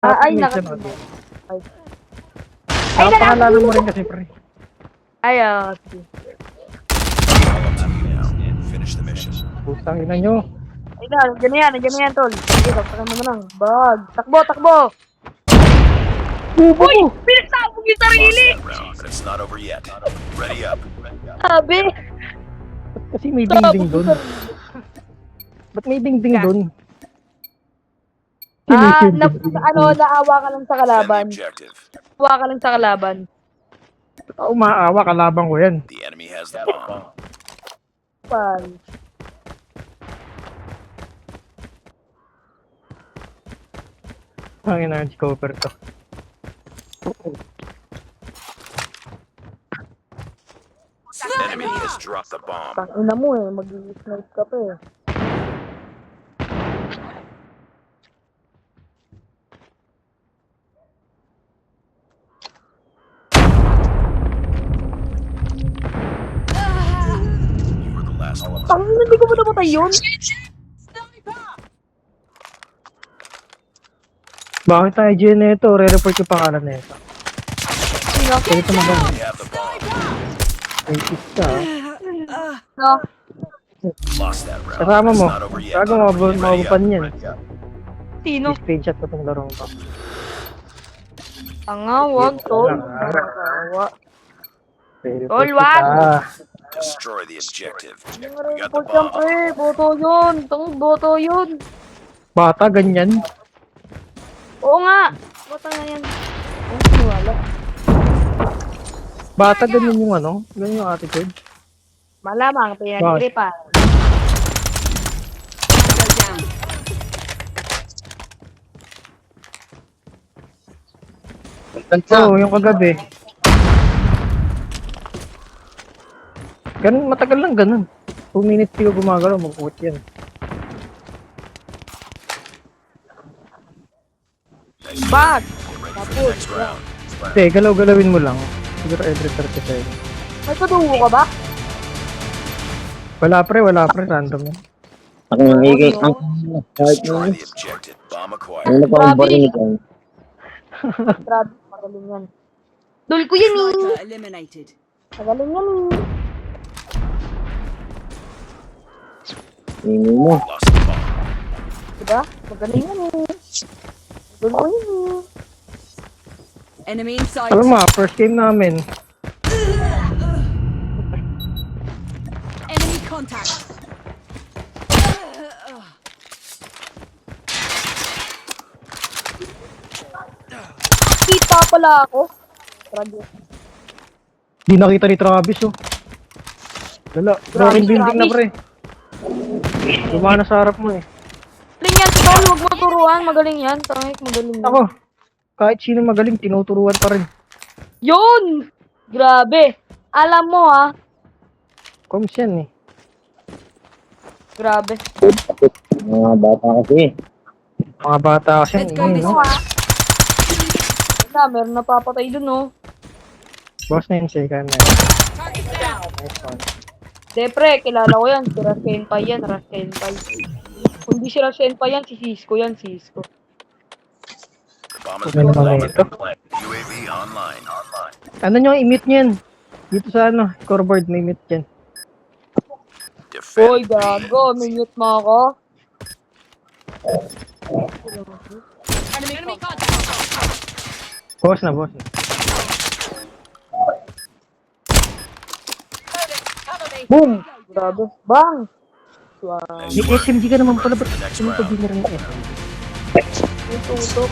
Ay, Naka-teammate naka... siya, no? Ay, Napakalaman mo rin kasi, pre. Ay, sige. Finish the mission. Putang ina nyo. Ay na, nandiyan na yan, tol. Sige, takpan mo na lang. Bag. Takbo! Bubo! Uy! Pinagtabog yung Lost sarili! that round, but it's not over yet. Ready up. Sabi! Kasi may dingding dun. Ba't may dingding dun? Naawa ka lang sa Defend the kalaban. objective. Naawa ka lang sa kalaban. Umaawa, kalabang ko yan. The enemy has the bomb. Pan. Ang ina, discover to. Enemy has dropped the bomb. Tangina mo mag-snipe ka pa eh. You were the last one. Tangina, hindi ko ba namatay yun? Bakit tayo dyan na ito? Re-report yung pangalan na ito. Sino? Kaya ito magawa. We have the bomb. Racist ka. No? Lost that round. Kasama but it's mo. not over yet. Bago Ready mabupan up. yan. Sino? I-screenshot ko itong larong to. Tanga, wag, tol. Nakawa. Re-report Tol, wag! kita. Destroy the objective. We Yung got the report yan, bomb. pre. Boto yun. Boto yun. Bata, ganyan. Oo nga. Bota nga yan. Ang siniwala. Bata, ganyan yung ano? Ganyan yung attitude. Malamang, pinag-gripan. Oo, yung kagabi. Ganun, matagal lang ganun. 2 minutes di ko gumagalaw, mag-quit yan. Bag! Get ready for the next round. Hindi, galaw-galawin mo lang. Siguro every 30 seconds. May kadugo ka ba? Wala pre, random yan. Ako nangigay ang kahit Destroy nung the objective. Bomb ano acquired. na pa ang barinig ko. Grabe, magaling yan. Dul ko yan eh. Sniper eliminated. Magaling yan eh. Hindi mo. Lost the bomb. Diba? Magaling yan eh. Dul ko yan eh. Enemy in sight. Alam mo, first game namin. Enemy contact. Kita pala ako. Grabe. Di nakita ni Travis oh. Wala, broken building na pre. Lumana sa harap mo eh. Magaling yan, tol. Huwag mo turuan. Magaling yan. Tangik, magaling yan. Ako, kahit sino magaling, tinuturuan pa rin. Yun! Grabe. Alam mo ah. Coms yan eh. Grabe. Mga bata kasi. Mga bata kasi Let's go yun, this no? way. Wala, meron napapatay dun oh. Boss na yun, second na yun. Nice one. Depre, kilala ko yan. Si Raskenpai yan, Raskenpai. Kung di si Raskenpai yan, si Cisco yan, Cisco. Bomb has Ano been naman planted. ito? UAV online. Ano nyo, i-mute nyo yan. Dito sa ano, scoreboard, may mute yan. Hoy, Defend B. gago. Minute mo ako. Enemy contact. Boss na, boss na. Boom! Grabe. Bang! Wow. Nice May work. SMG ka naman pala, ba't For the next sino pa round. din yung SMG? May tutok.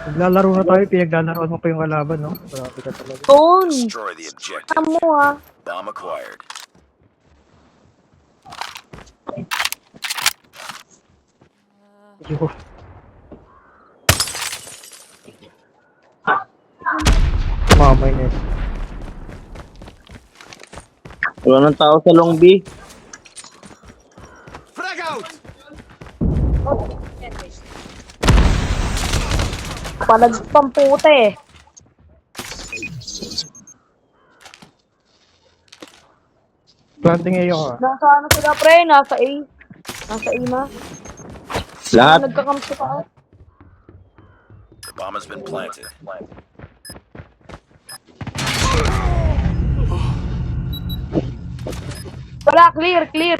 Naglalaro na tayo, pinaglalaroan mo pa yung kalaban, no? Grabe ka talaga. Tone! Destroy the objective. Alam mo ah. Bomb acquired. Yo. Mamay na yun. Wala nang tao sa Long B. Palag pampute. Planting ngayon ka. Nasa ano sila pre? Nasa A. Nasa A na. Lahat. Nagka-camp sa taas. The bomb has been planted. Wala, clear, clear.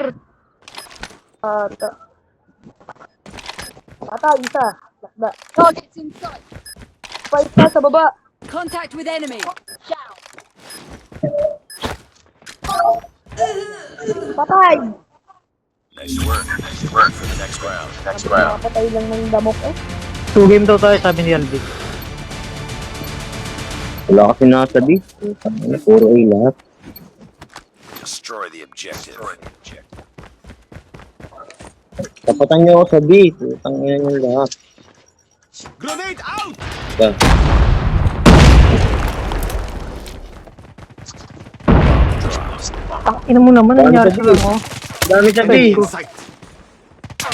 Ata, isa. Lakda. Targets in sight. Fight ka sa baba. Contact with enemy. Patay. Nice work. Nice work for the next round. Next round. Patay lang ng damok eh. 2 game daw tayo, sabi ni Alvin. Wala kasi nasa B. Puro A lahat. Destroy the objective. Tapatan niyo ako sa B. Putang ina niyo lahat. Grenade out! Ba? Ina mo naman, Dami nangyari sa sa B. mo. Dami sa B. Sight.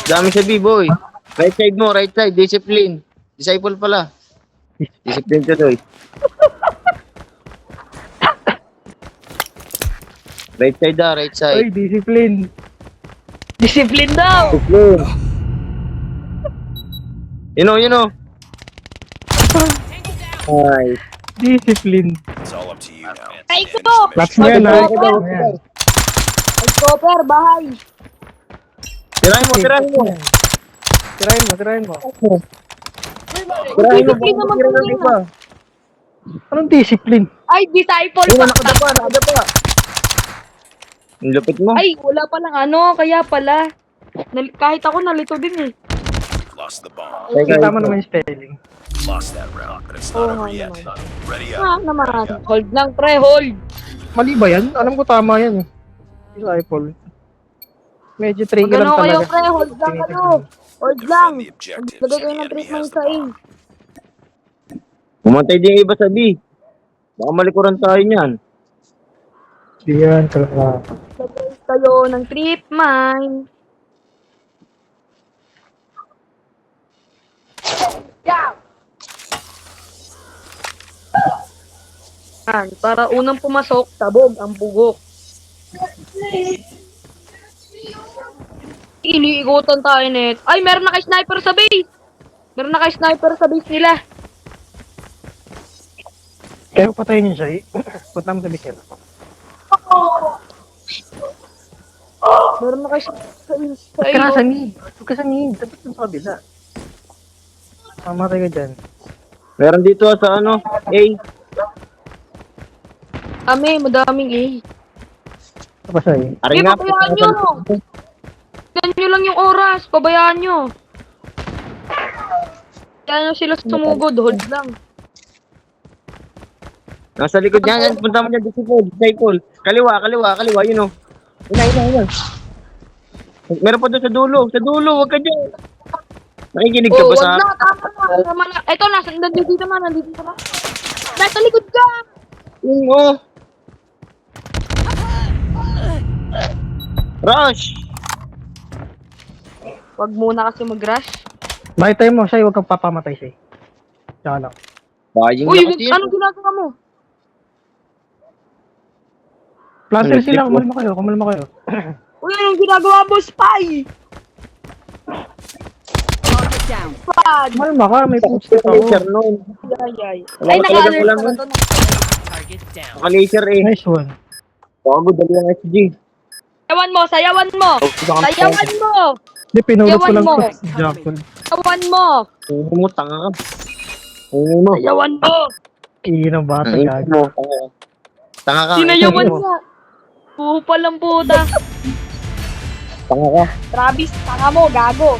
Dami sa B, boy. Right side mo, right side. Discipline. Disciple pala. Discipline ka, doy. Right side right Ay, side. discipline. Discipline daw. Discipline. You know. Ay. Discipline. It's all up to you now. Ay, Finish ko! the Laps mission. mo yan, ha? Ay, Ayan. Nag-copper, bahay. Tirahin mo. Tirahin mo. Tirahin mo. Tirahin mo. Discipline naman Tirahin kung mo pa. Anong discipline? Ay, disciple Ayun, pa. nakadapa. Ang lupit mo. Ay, wala palang ano, kaya pala. Kahit ako nalito din eh. Lost the bomb. Teka, Tama naman yung spelling. Lost that round, but it's Oo not over nga yet. naman. Ready Ah, up. naman. Ready up. Hold lang, pre, hold. Mali ba yan? Alam ko tama yan. Disciple. Medyo tricky lang Magano kayo, talaga. pre, hold lang kayo. Hold lang. Defend the objectives. Maglagay kayo The ng enemy treatment has sa the A. bomb. Pumatay din yung iba sa B. Baka malikuran tayo niyan. Di yan talaga. Maglagay kayo ng trip mine. Yan, para unang pumasok, tabog ang bugok. Iniikutan tayo net. Ay, meron na kay sniper sa base. Meron na kay sniper sa base nila. Kaya patayin niyo siya eh. Punta mo sa bikin. Meron na kay sa Huwag ka na sa mid. Huwag ka sa mid. Dapat sa kabila. Mamatay ka dyan. Meron dito sa ano, A. Madaming eh. Tapos ay. Aray Hindi, nga. pabayaan nyo. Tignan nyo lang yung oras. Pabayaan nyo. Kaya nyo sila sumugod. Hold lang. Nasa likod niyan. Punta mo niyan. Disciple. Kaliwa. Yun o. Yun. Meron pa doon sa dulo. Huwag ka dyan. Nakikinig ka Oh, ba wag sa... na. Tama na. Eto, nandito naman. Nasa likod ka. Oo. Rush! Wag muna kasi mag-rush. Bakit tayo mo siya, huwag kang papamatay siya. Tsaka lang. Baying Uy, na kasi yun. anong ginagawa mo? Planter Ano, sila, flip mo? kumalma kayo. Uy, anong ginagawa mo? Spy! Target down. Spy! Kumalma ka, may footstep Laser ako. noon. Ay. Wala Ay, ka talagang naka-alert ulam, pala eh. to. Naka-laser eh. Nice one. Bago, dali ang SG. Sayawan mo, sayawan mo! Sayawan mo! Hindi, pinulot ko Ewan lang mo. to. Jackal. Sayawan mo! Tingin mo, tanga ka. Tingin mo. Sayawan mo! Iyon ang bata Tingin gago. mo, tanga ka. Tanga ka. Sinayawan Tingin mo. niya. Pupa lang puta. Tanga ka. Travis, tanga mo, gago.